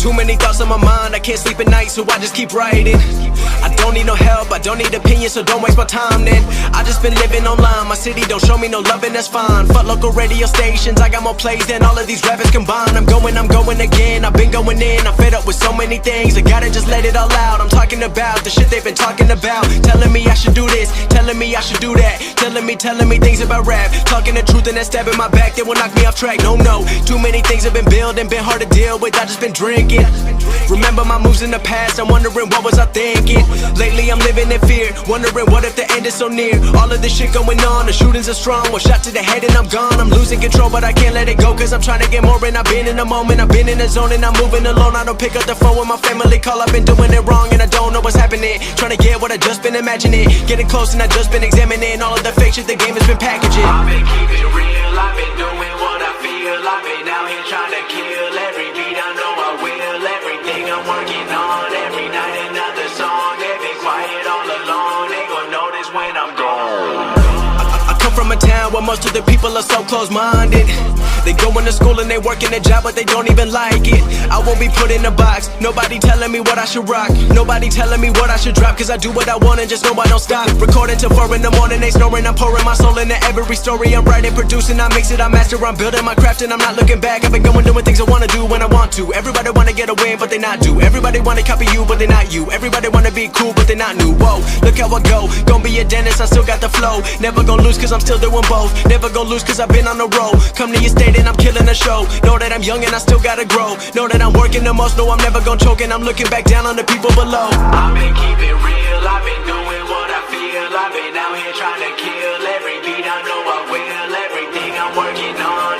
Too many thoughts on my mind, I can't sleep at night, so I just keep writing. I don't need no help, I don't need opinions, so don't waste my time then. I just been living online, my city don't show me no love and that's fine. Fuck local radio stations, I got more plays than all of these rappers combined. I'm going again, I've been going in, I'm fed up with so many things, I gotta just let it all out. I'm talking about the shit they've been talking about, telling me I should do this, telling me I should do that, telling me things about rap, talking the truth and that stab in my back that will knock me off track. No, too many things have been building, been hard to deal with, I just been drinking. Remember my moves in the past, I'm wondering what was I thinking. Lately I'm living in fear, wondering what if the end is so near. All of this shit going on, the shootings are strong, one shot to the head and I'm gone. I'm losing control but I can't let it go, cause I'm trying to get more. And I've been in the moment, I've been in the zone, and I'm moving alone. I don't pick up the phone when my family call, I've been doing it wrong and I don't know what's happening. Trying to get what I just been imagining, getting close and I just been examining all of the fake shit the game has been packaging. I've been keeping real, I've been doing what I feel, I've been out here trying to kill every beat, I know I will. Everything I'm working on, every night another song. They've been quiet all along, they gon' notice when I'm gone. I come from a town where most of the people are so close-minded. They going to school and they working a job but they don't even like it. I won't be put in a box, nobody telling me what I should rock, nobody telling me what I should drop, cause I do what I want and just know I don't stop. Recording till 4 in the morning, they snoring, I'm pouring my soul into every story. I'm writing, producing, I mix it, I master, I'm building my craft and I'm not looking back. I've been going doing things I wanna do when I want to. Everybody wanna get a win but they not do. Everybody wanna copy you but they not you. Everybody wanna be cool but they not new. Whoa, look how I go, gon' be a dentist, I still got the flow. Never gon' lose cause I'm still doing both. Never gon' lose cause I've been on the road. Come to your state and I'm killing the show. Know that I'm young and I still gotta grow. Know that I'm working the most, know I'm never gon' choke, and I'm looking back down on the people below. I've been keeping real, I've been doing what I feel, I've been out here trying to kill every beat, I know I will. Everything I'm working on,